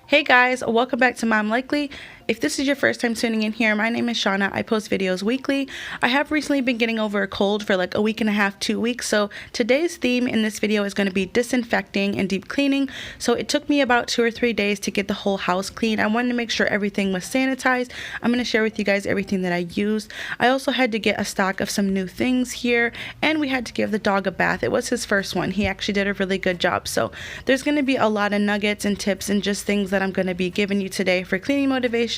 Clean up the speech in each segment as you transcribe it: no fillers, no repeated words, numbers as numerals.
Hey guys, welcome back to Mom Likely. If this is your first time tuning in here, my name is Shawna. I post videos weekly. I have recently been getting over a cold for like a week and a half, 2 weeks. So today's theme in this video is going to be disinfecting and deep cleaning. So it took me about 2 or 3 days to get the whole house clean. I wanted to make sure everything was sanitized. I'm going to share with you guys everything that I used. I also had to get a stock of some new things here, and we had to give the dog a bath. It was his first one. He actually did a really good job. So there's going to be a lot of nuggets and tips and just things that I'm going to be giving you today for cleaning motivation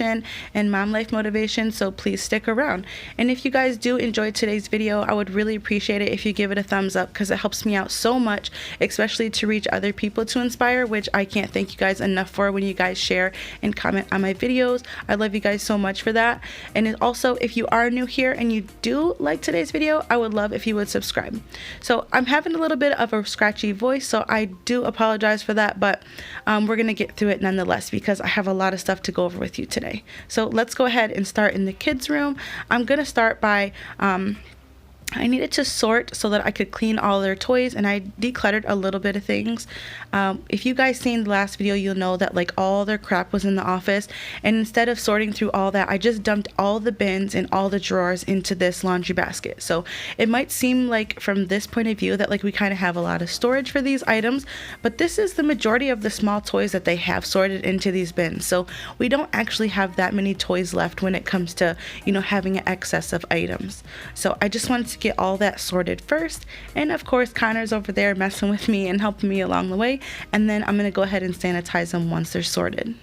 and mom life motivation, so please stick around. And if you guys do enjoy today's video, I would really appreciate it if you give it a thumbs up, because it helps me out so much, especially to reach other people to inspire, which I can't thank you guys enough for when you guys share and comment on my videos. I love you guys so much for that. And also, if you are new here and you do like today's video, I would love if you would subscribe. So I'm having a little bit of a scratchy voice, so I do apologize for that, but we're gonna get through it nonetheless, because I have a lot of stuff to go over with you today. So let's go ahead and start in the kids' room. I'm gonna start by I needed to sort so that I could clean all their toys, and I decluttered a little bit of things. If you guys seen the last video, you'll know that like all their crap was in the office, and instead of sorting through all that, I just dumped all the bins and all the drawers into this laundry basket. So it might seem like from this point of view that like we kind of have a lot of storage for these items, but this is the majority of the small toys that they have sorted into these bins. So we don't actually have that many toys left when it comes to, you know, having an excess of items. So I just wanted to get all that sorted first, and of course Connor's over there messing with me and helping me along the way, and then I'm gonna go ahead and sanitize them once they're sorted.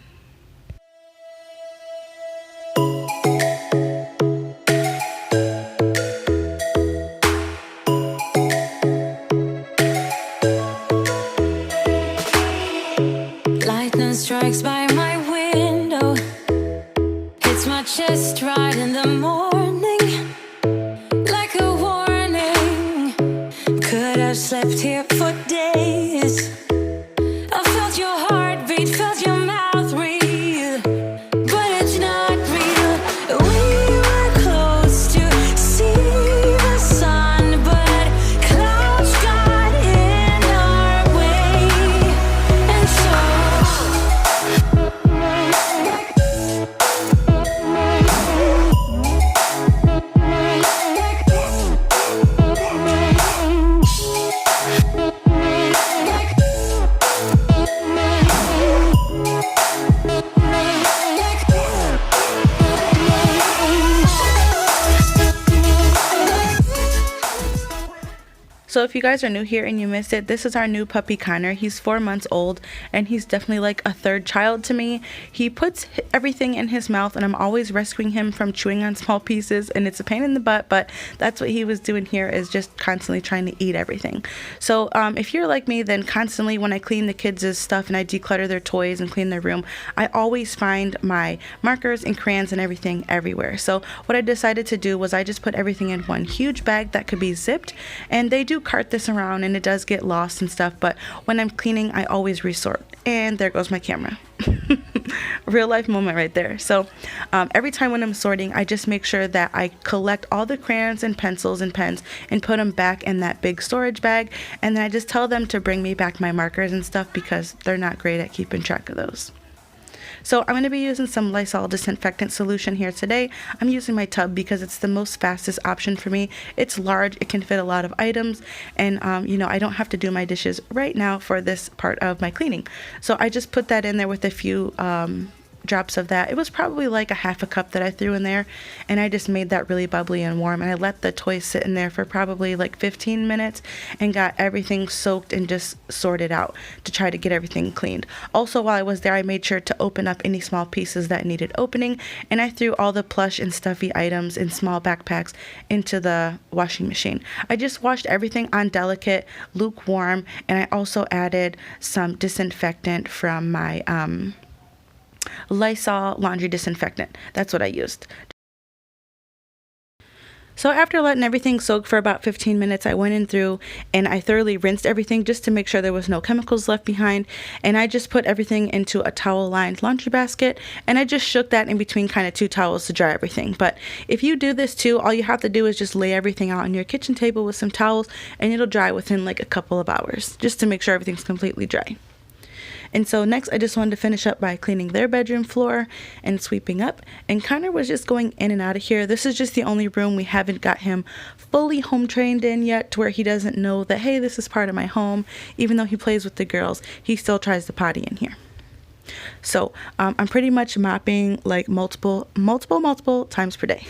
Lightning strikes by my window, hits my chest right in the morning. Slept here for days. I felt your heartbeat, felt your mouth breathe, but it's not real. We were close to see the sun, but clouds got in our way, and So if you guys are new here and you missed it, this is our new puppy Connor. He's 4 months old, and he's definitely like a third child to me. He puts everything in his mouth, and I'm always rescuing him from chewing on small pieces, and it's a pain in the butt, but that's what he was doing here, is just constantly trying to eat everything. So if you're like me, then constantly when I clean the kids' stuff and I declutter their toys and clean their room, I always find my markers and crayons and everything everywhere. So what I decided to do was I just put everything in one huge bag that could be zipped, and they do cart this around and it does get lost and stuff, but when I'm cleaning I always resort. And there goes my camera. Real life moment right there. So every time when I'm sorting, I just make sure that I collect all the crayons and pencils and pens and put them back in that big storage bag, and then I just tell them to bring me back my markers and stuff, because they're not great at keeping track of those. So I'm going to be using some Lysol disinfectant solution here today. I'm using my tub because it's the most fastest option for me. It's large, it can fit a lot of items, and you know, I don't have to do my dishes right now for this part of my cleaning. So I just put that in there with a few drops of that. It was probably like a half a cup that I threw in there, and I just made that really bubbly and warm, and I let the toys sit in there for probably like 15 minutes and got everything soaked and just sorted out to try to get everything cleaned. Also, while I was there, I made sure to open up any small pieces that needed opening, and I threw all the plush and stuffy items in small backpacks into the washing machine. I just washed everything on delicate, lukewarm, and I also added some disinfectant from my Lysol laundry disinfectant. That's what I used. So after letting everything soak for about 15 minutes, I went in through and I thoroughly rinsed everything just to make sure there was no chemicals left behind. And I just put everything into a towel-lined laundry basket, and I just shook that in between kind of two towels to dry everything. But if you do this too, all you have to do is just lay everything out on your kitchen table with some towels, and it'll dry within like a couple of hours, just to make sure everything's completely dry. And so next I just wanted to finish up by cleaning their bedroom floor and sweeping up. And Connor was just going in and out of here. This is just the only room we haven't got him fully home trained in yet, to where he doesn't know that, hey, this is part of my home. Even though he plays with the girls, he still tries to potty in here. So I'm pretty much mopping like multiple times per day.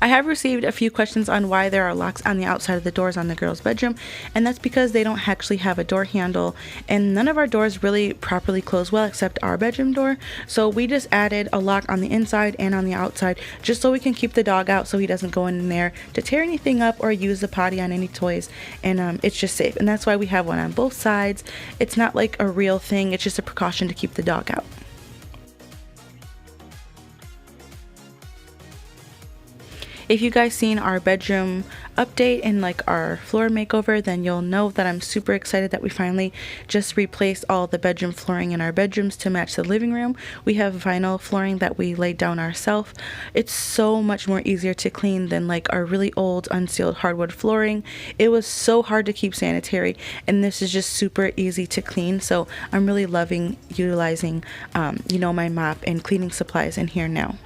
I have received a few questions on why there are locks on the outside of the doors on the girls' bedroom, and that's because they don't actually have a door handle, and none of our doors really properly close well except our bedroom door. So we just added a lock on the inside and on the outside just so we can keep the dog out, so he doesn't go in there to tear anything up or use the potty on any toys, and it's just safe. And that's why we have one on both sides. It's not like a real thing, it's just a precaution to keep the dog out. If you guys seen our bedroom update and like our floor makeover, then you'll know that I'm super excited that we finally just replaced all the bedroom flooring in our bedrooms to match the living room. We have vinyl flooring that we laid down ourselves. It's so much more easier to clean than like our really old unsealed hardwood flooring. It was so hard to keep sanitary, and this is just super easy to clean. So I'm really loving utilizing my mop and cleaning supplies in here now.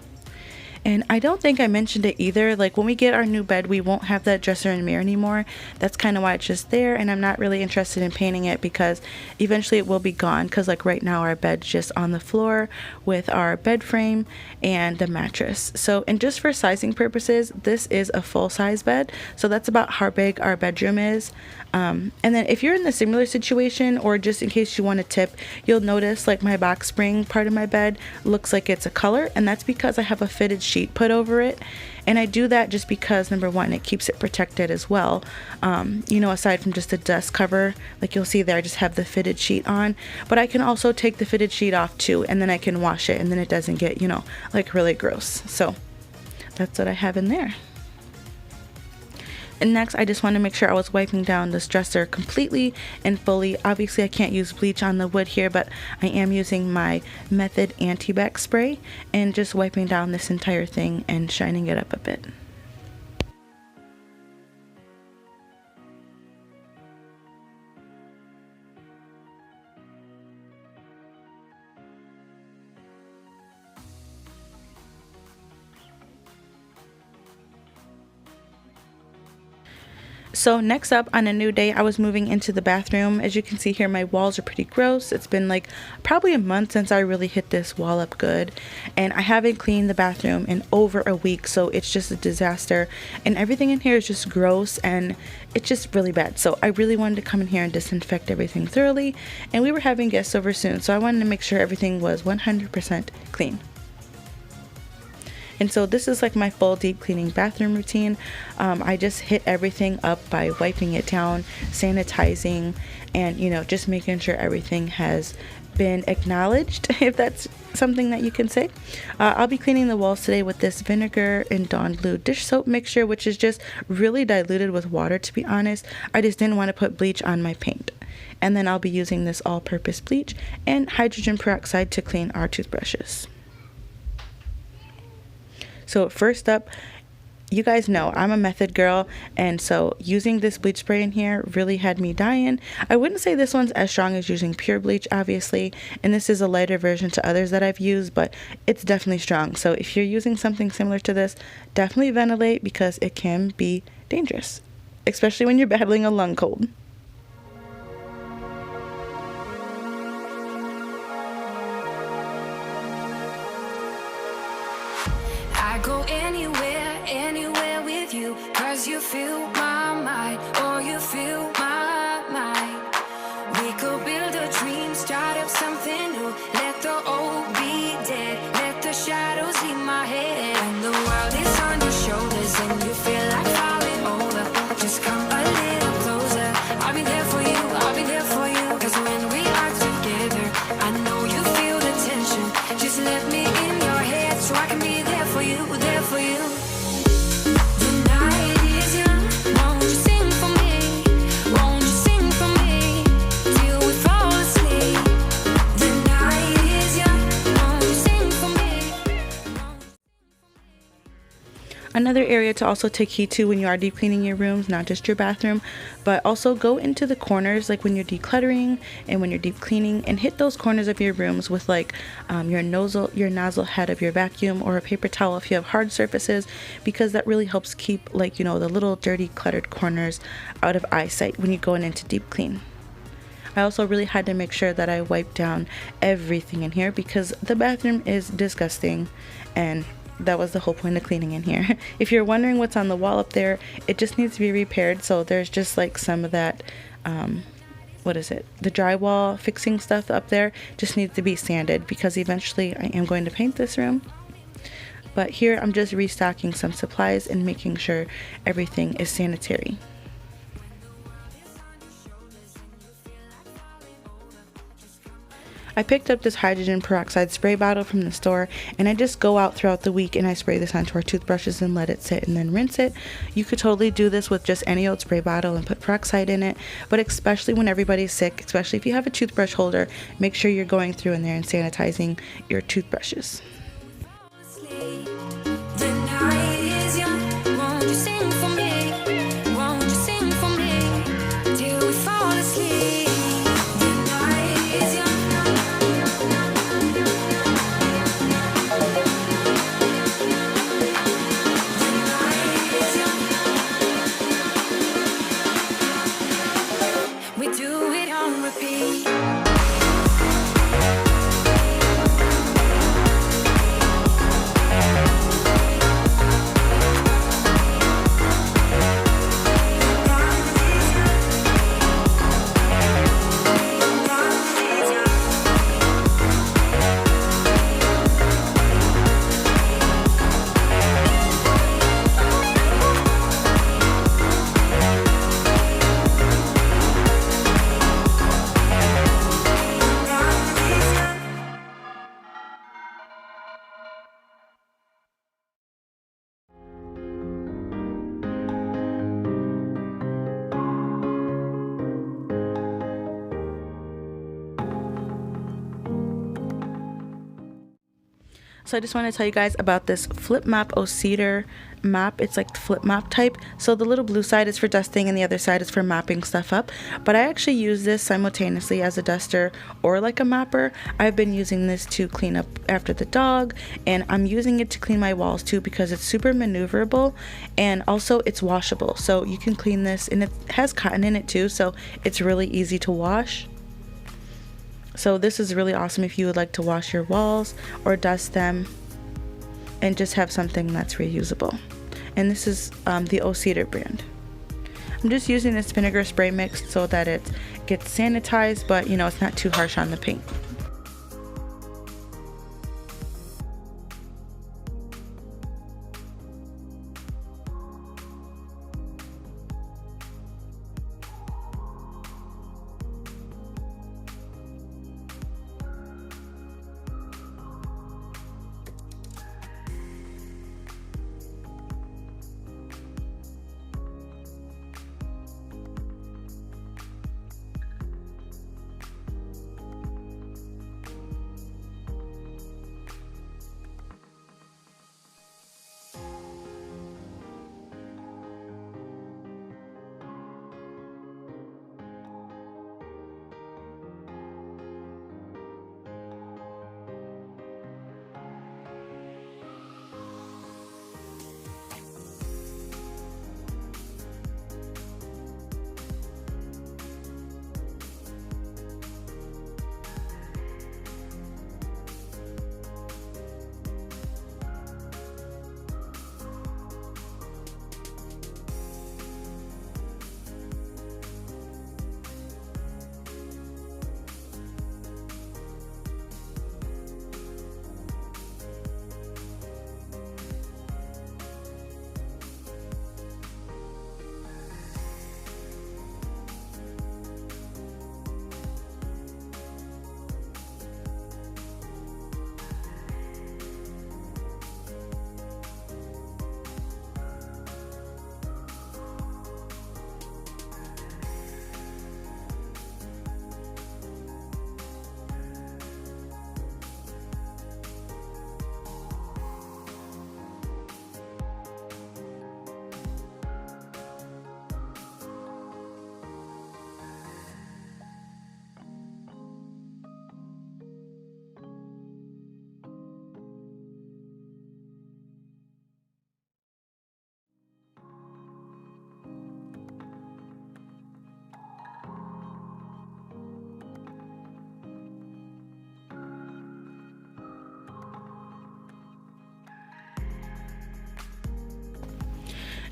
And I don't think I mentioned it either, like when we get our new bed, we won't have that dresser and mirror anymore. That's kind of why it's just there, and I'm not really interested in painting it because eventually it will be gone, because like right now our bed's just on the floor with our bed frame and the mattress. So, and just for sizing purposes, this is a full-size bed, so that's about how big our bedroom is. And then if you're in the similar situation, or just in case you want a tip, you'll notice like my box spring part of my bed looks like it's a color, and that's because I have a fitted sheet put over it. And I do that just because, number one, it keeps it protected as well. Aside from just a dust cover, like you'll see there, I just have the fitted sheet on, but I can also take the fitted sheet off too, and then I can wash it, and then it doesn't get, like really gross. So that's what I have in there. And next, I just want to make sure I was wiping down this dresser completely and fully. Obviously, I can't use bleach on the wood here, but I am using my Method Anti-Bac spray and just wiping down this entire thing and shining it up a bit. So next up, on a new day, I was moving into the bathroom. As you can see here, my walls are pretty gross. It's been like probably a month since I really hit this wall up good, and I haven't cleaned the bathroom in over a week, so it's just a disaster, and everything in here is just gross and it's just really bad. So I really wanted to come in here and disinfect everything thoroughly, and we were having guests over soon, so I wanted to make sure everything was 100% clean. And so this is like my full deep cleaning bathroom routine. I just hit everything up by wiping it down, sanitizing, and just making sure everything has been acknowledged, if that's something that you can say. I'll be cleaning the walls today with this vinegar and Dawn Blue dish soap mixture, which is just really diluted with water, to be honest. I just didn't want to put bleach on my paint. And then I'll be using this all-purpose bleach and hydrogen peroxide to clean our toothbrushes. So first up, you guys know I'm a method girl, and so using this bleach spray in here really had me dying. I wouldn't say this one's as strong as using pure bleach, obviously, and this is a lighter version to others that I've used, but it's definitely strong. So if you're using something similar to this, definitely ventilate, because it can be dangerous, especially when you're battling a lung cold. I go anywhere, anywhere with you, 'cause you fill my mind, or you fill my mind. We could build a dream, start up something new. Let the old be dead, let the shadows leave my head. When the world is on your shoulders and you feel like falling over, just come a little closer. I'll be there for you, I'll be there for you. 'Cause when we are together, I know you feel the tension. Just let me in your head so I can be there for you, there for you. The night is young, won't you sing for me? Won't you sing for me till we fall asleep? The night is young, won't you sing for me? Another area to also take heed to when you are deep cleaning your rooms, not just your bathroom, but also go into the corners, like when you're decluttering and when you're deep cleaning, and hit those corners of your rooms with like your nozzle head of your vacuum, or a paper towel if you have hard surfaces, because that really helps keep, like, you know, the little dirty cluttered corners out of eyesight when you're going into deep clean. I also really had to make sure that I wiped down everything in here, because the bathroom is disgusting, and that was the whole point of cleaning in here. If you're wondering what's on the wall up there, it just needs to be repaired. So there's just like some of that, what is it? The drywall fixing stuff up there just needs to be sanded, because eventually I am going to paint this room. But here I'm just restocking some supplies and making sure everything is sanitary. I picked up this hydrogen peroxide spray bottle from the store, and I just go out throughout the week and I spray this onto our toothbrushes and let it sit and then rinse it. You could totally do this with just any old spray bottle and put peroxide in it, but especially when everybody's sick, especially if you have a toothbrush holder, make sure you're going through in there and sanitizing your toothbrushes. The night is young, won't you sing for me? Won't you sing for me till we fall asleep? The night is young. We do it on repeat. So I just want to tell you guys about this flip mop cedar mop. It's like the flip mop type. So the little blue side is for dusting and the other side is for mopping stuff up. But I actually use this simultaneously as a duster or like a mopper. I've been using this to clean up after the dog, and I'm using it to clean my walls too, because it's super maneuverable, and also it's washable. So you can clean this, and it has cotton in it too, so it's really easy to wash. So this is really awesome if you would like to wash your walls or dust them and just have something that's reusable. And this is the Cedar brand. I'm just using this vinegar spray mix so that it gets sanitized, but you know, it's not too harsh on the paint.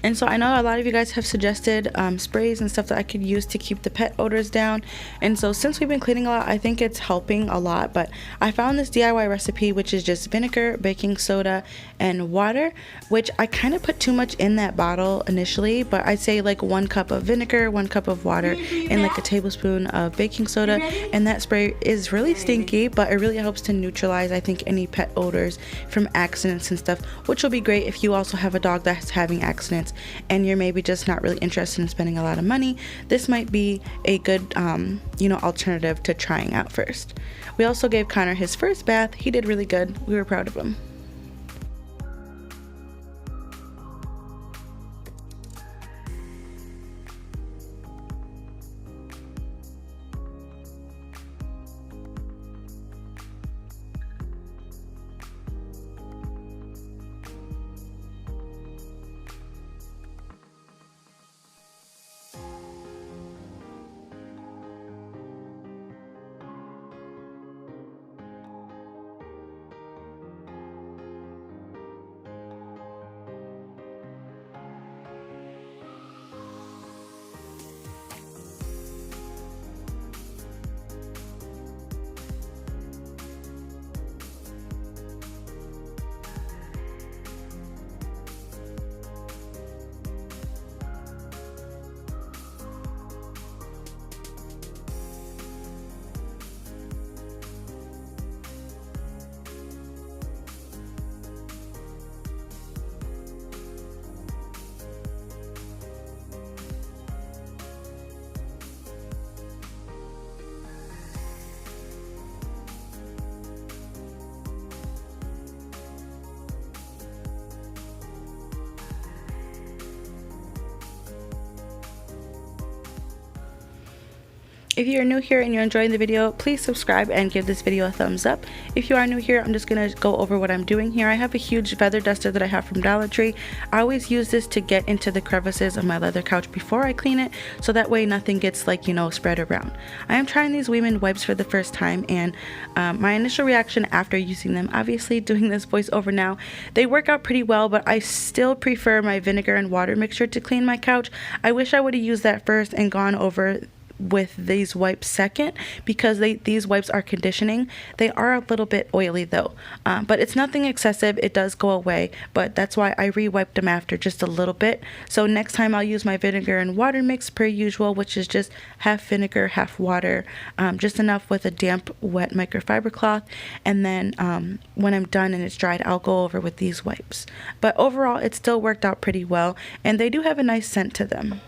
And so I know a lot of you guys have suggested sprays and stuff that I could use to keep the pet odors down. And so since we've been cleaning a lot, I think it's helping a lot. But I found this DIY recipe, which is just vinegar, baking soda, and water, which I kind of put too much in that bottle initially, but I'd say like 1 cup of vinegar, 1 cup of water, and like a tablespoon of baking soda. And that spray is really stinky, but it really helps to neutralize, I think, any pet odors from accidents and stuff, which will be great if you also have a dog that's having accidents and you're maybe just not really interested in spending a lot of money. This might be a good alternative to trying out first. We also gave Connor his first bath. He did really good. We were proud of him. If you are new here and you're enjoying the video, please subscribe and give this video a thumbs up. If you are new here, I'm just going to go over what I'm doing here. I have a huge feather duster that I have from Dollar Tree. I always use this to get into the crevices of my leather couch before I clean it, so that way nothing gets spread around. I am trying these Women wipes for the first time, and my initial reaction after using them, obviously doing this voiceover now, they work out pretty well, but I still prefer my vinegar and water mixture to clean my couch. I wish I would have used that first and gone over with these wipes second, because these wipes are conditioning. They are a little bit oily though, but it's nothing excessive. It does go away, but that's why I re-wiped them after just a little bit. So next time I'll use my vinegar and water mix per usual, which is just half vinegar, half water, just enough with a damp wet microfiber cloth, and then when I'm done and it's dried, I'll go over with these wipes. But overall it still worked out pretty well, and they do have a nice scent to them.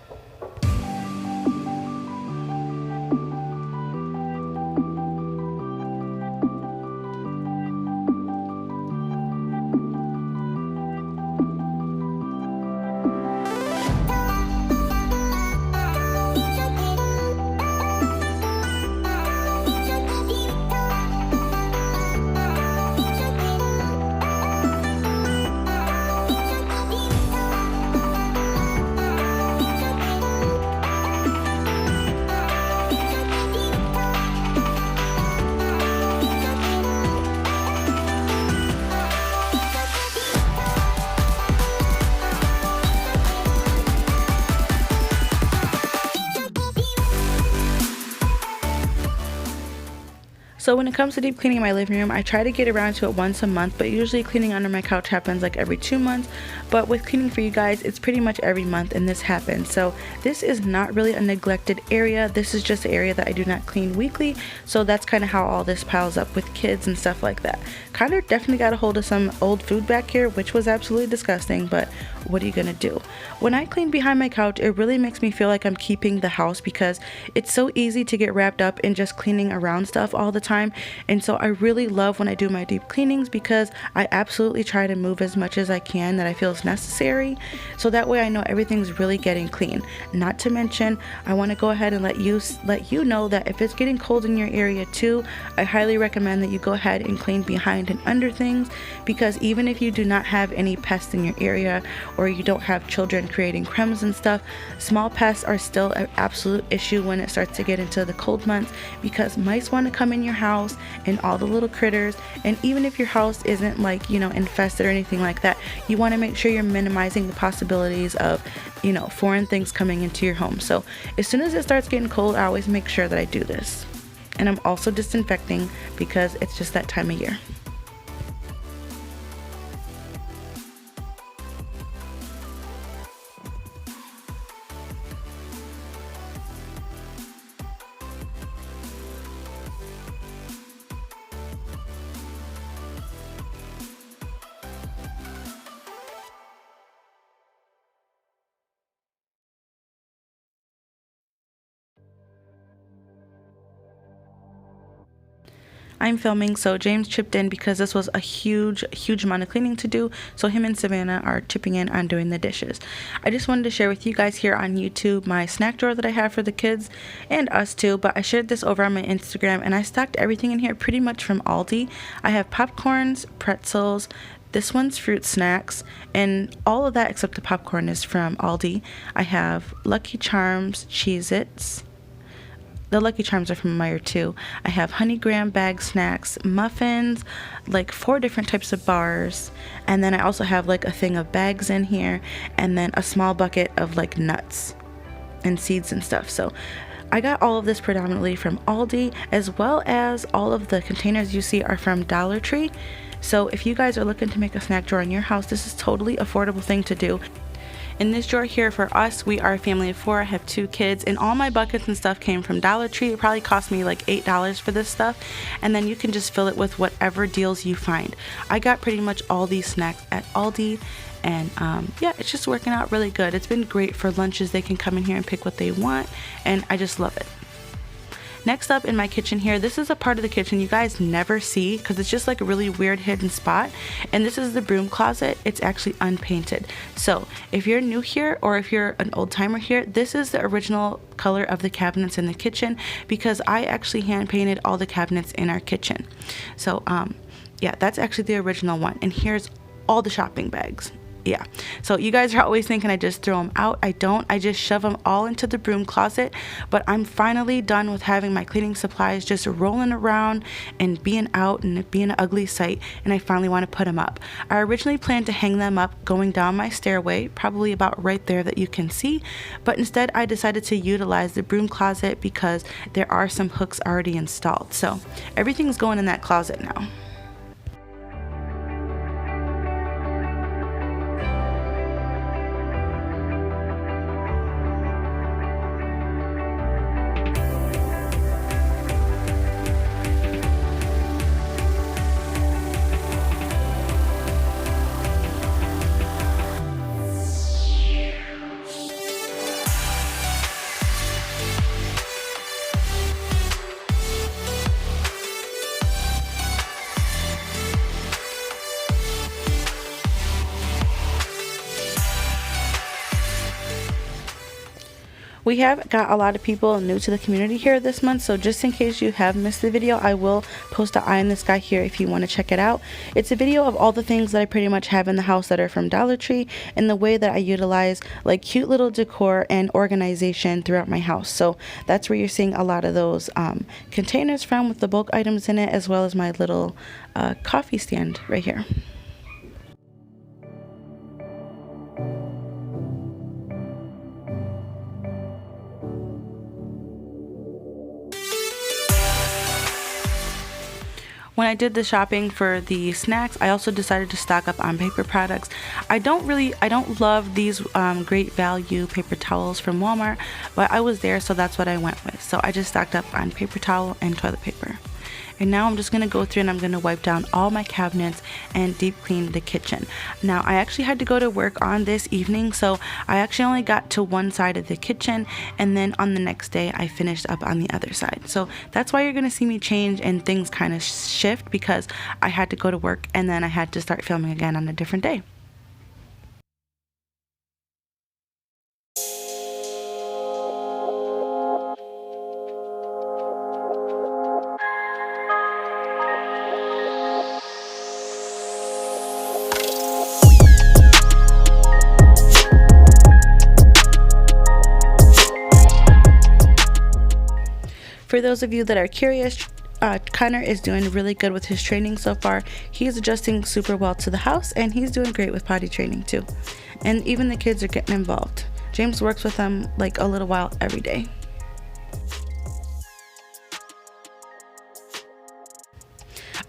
So when it comes to deep cleaning my living room, I try to get around to it once a month, but usually cleaning under my couch happens like every 2 months. But with cleaning for you guys, it's pretty much every month, and this happens. So this is not really a neglected area. This is just an area that I do not clean weekly. So that's kind of how all this piles up with kids and stuff like that. Connor definitely got a hold of some old food back here, which was absolutely disgusting, but what are you gonna do? When I clean behind my couch, it really makes me feel like I'm keeping the house, because it's so easy to get wrapped up in just cleaning around stuff all the time. And so I really love when I do my deep cleanings, because I absolutely try to move as much as I can that I feel is necessary, so that way I know everything's really getting clean. Not to mention, I want to go ahead and let you know that if it's getting cold in your area too, I highly recommend that you go ahead and clean behind and under things, because even if you do not have any pests in your area, or you don't have children creating crumbs and stuff, small pests are still an absolute issue when it starts to get into the cold months, because mice want to come in your house and all the little critters. And even if your house isn't like, you know, infested or anything like that, you want to make sure you're minimizing the possibilities of, you know, foreign things coming into your home. So as soon as it starts getting cold, I always make sure that I do this. And I'm also disinfecting because it's just that time of year. I'm filming, so James chipped in because this was a huge amount of cleaning to do, so him and Savannah are chipping in on doing the dishes. I just wanted to share with you guys here on YouTube my snack drawer that I have for the kids and us too, but I shared this over on my Instagram, and I stocked everything in here pretty much from Aldi. I have popcorns, pretzels, this one's fruit snacks, and all of that except the popcorn is from Aldi. I have Lucky Charms, Cheez-Its. The Lucky Charms are from Meyer too. I have honey graham bag snacks, muffins, like 4 different types of bars, and then I also have like a thing of bags in here, and then a small bucket of like nuts and seeds and stuff. So I got all of this predominantly from Aldi, as well as all of the containers you see are from Dollar Tree. So if you guys are looking to make a snack drawer in your house, this is totally affordable thing to do. In this drawer here for us, we are a family of 4. I have 2 kids, and all my buckets and stuff came from Dollar Tree. It probably cost me like $8 for this stuff, and then you can just fill it with whatever deals you find. I got pretty much all these snacks at Aldi, and yeah, it's just working out really good. It's been great for lunches. They can come in here and pick what they want, and I just love it. Next up in my kitchen here, this is a part of the kitchen you guys never see because it's just like a really weird hidden spot, and this is the broom closet. It's actually unpainted. So if you're new here or if you're an old timer here, this is the original color of the cabinets in the kitchen because I actually hand painted all the cabinets in our kitchen. So yeah, that's actually the original one, and here's all the shopping bags. Yeah, so you guys are always thinking I just throw them out. I don't. I just shove them all into the broom closet. But I'm finally done with having my cleaning supplies just rolling around and being out and it being an ugly sight, and I finally want to put them up. I originally planned to hang them up going down my stairway, probably about right there that you can see, but instead I decided to utilize the broom closet because there are some hooks already installed. So everything's going in that closet now. We have got a lot of people new to the community here this month, so just in case you have missed the video, I will post an eye in the sky here if you want to check it out. It's a video of all the things that I pretty much have in the house that are from Dollar Tree and the way that I utilize like cute little decor and organization throughout my house. So that's where you're seeing a lot of those containers from with the bulk items in it, as well as my little coffee stand right here. When I did the shopping for the snacks, I also decided to stock up on paper products. I don't love these great value paper towels from Walmart, but I was there, so that's what I went with. So I just stocked up on paper towel and toilet paper. And now I'm just going to go through and I'm going to wipe down all my cabinets and deep clean the kitchen. Now I actually had to go to work on this evening, so I actually only got to one side of the kitchen, and then on the next day I finished up on the other side. So that's why you're going to see me change and things kind of shift, because I had to go to work and then I had to start filming again on a different day. For those of you that are curious, Connor is doing really good with his training so far. He's adjusting super well to the house, and he's doing great with potty training too. And even the kids are getting involved. James works with them like a little while every day.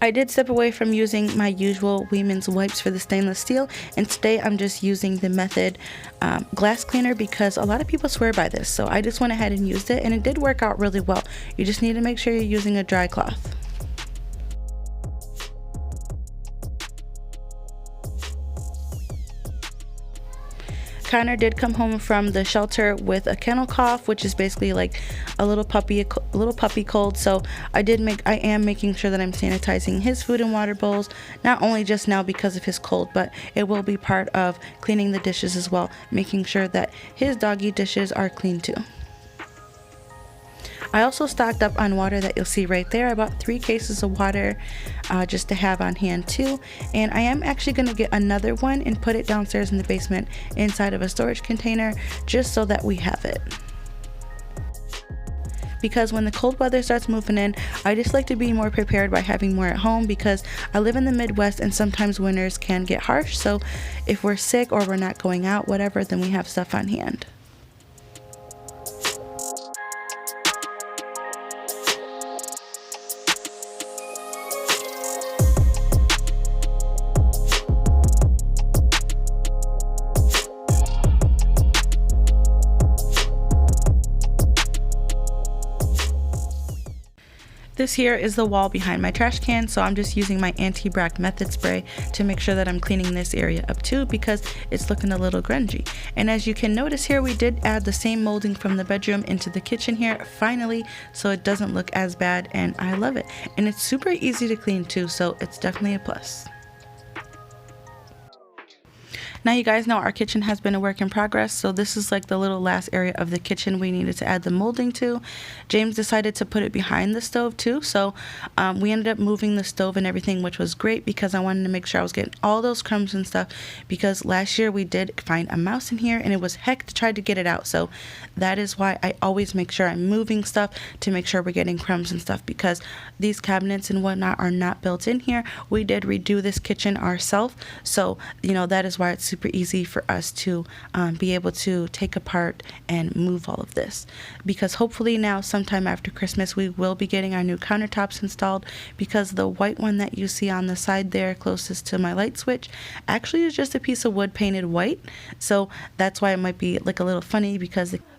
I did step away from using my usual Women's wipes for the stainless steel, and today I'm just using the Method glass cleaner because a lot of people swear by this. So I just went ahead and used it, and it did work out really well. You just need to make sure you're using a dry cloth. Connor did come home from the shelter with a kennel cough, which is basically like a little puppy cold. So I am making sure that I'm sanitizing his food and water bowls, not only just now because of his cold, but it will be part of cleaning the dishes as well, making sure that his doggy dishes are clean too. I also stocked up on water that you'll see right there. I bought 3 cases of water just to have on hand too. And I am actually going to get another one and put it downstairs in the basement inside of a storage container just so that we have it. Because when the cold weather starts moving in, I just like to be more prepared by having more at home because I live in the Midwest and sometimes winters can get harsh. So if we're sick or we're not going out, whatever, then we have stuff on hand. This here is the wall behind my trash can, so I'm just using my anti-brack method spray to make sure that I'm cleaning this area up too because it's looking a little grungy. And as you can notice here, we did add the same molding from the bedroom into the kitchen here finally, so it doesn't look as bad, and I love it. And it's super easy to clean too, so it's definitely a plus. Now you guys know our kitchen has been a work in progress, so this is like the little last area of the kitchen we needed to add the molding to. James decided to put it behind the stove too, so we ended up moving the stove and everything, which was great because I wanted to make sure I was getting all those crumbs and stuff, because last year we did find a mouse in here and it was heck to try to get it out. So that is why I always make sure I'm moving stuff to make sure we're getting crumbs and stuff, because these cabinets and whatnot are not built in here. We did redo this kitchen ourselves, so you know that is why it's super easy for us to be able to take apart and move all of this, because hopefully now sometime after Christmas we will be getting our new countertops installed, because the white one that you see on the side there closest to my light switch actually is just a piece of wood painted white, so that's why it might be like a little funny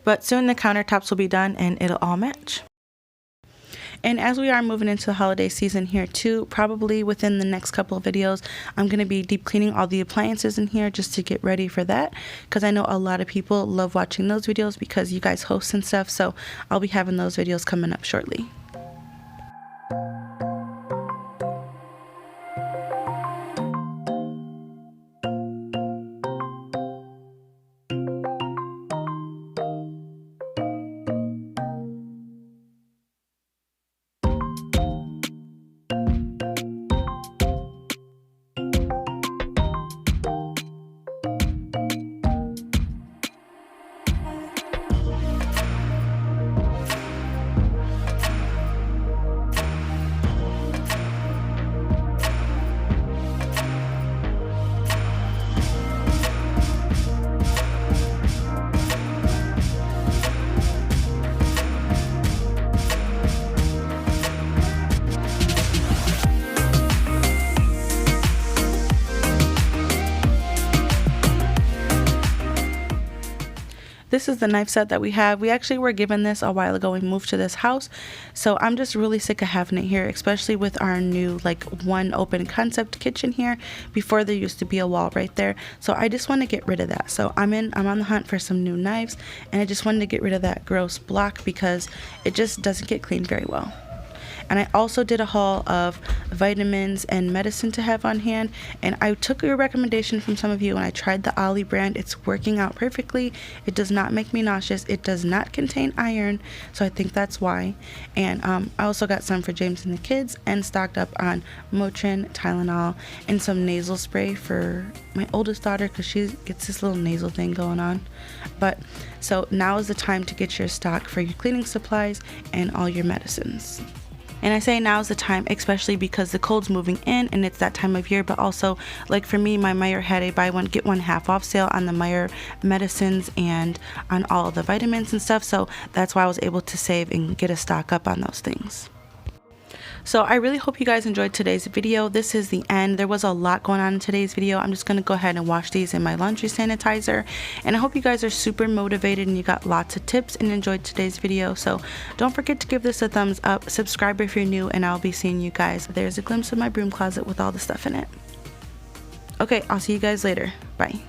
but soon the countertops will be done and it'll all match. And as we are moving into the holiday season here too, probably within the next couple of videos, I'm going to be deep cleaning all the appliances in here just to get ready for that, because I know a lot of people love watching those videos because you guys host and stuff, so I'll be having those videos coming up shortly. This is the knife set that we have. We actually were given this a while ago when we moved to this house, so I'm just really sick of having it here, especially with our new like one open concept kitchen here. Before there used to be a wall right there, so I just want to get rid of that. So I'm on the hunt for some new knives, and I just wanted to get rid of that gross block because it just doesn't get cleaned very well. And I also did a haul of vitamins and medicine to have on hand, and I took your recommendation from some of you and I tried the Ollie brand. It's working out perfectly. It does not make me nauseous. It does not contain iron, so I think that's why. And I also got some for James and the kids, and stocked up on Motrin, Tylenol, and some nasal spray for my oldest daughter because she gets this little nasal thing going on. But so now is the time to get your stock for your cleaning supplies and all your medicines. And I say now is the time, especially because the cold's moving in and it's that time of year. But also, like for me, my Meijer had a buy one get one half off sale on the Meijer medicines and on all the vitamins and stuff, so that's why I was able to save and get a stock up on those things. So I really hope you guys enjoyed today's video. This is the end. There was a lot going on in today's video. I'm just going to go ahead and wash these in my laundry sanitizer. And I hope you guys are super motivated and you got lots of tips and enjoyed today's video. So don't forget to give this a thumbs up, subscribe if you're new, and I'll be seeing you guys. There's a glimpse of my broom closet with all the stuff in it. Okay, I'll see you guys later. Bye.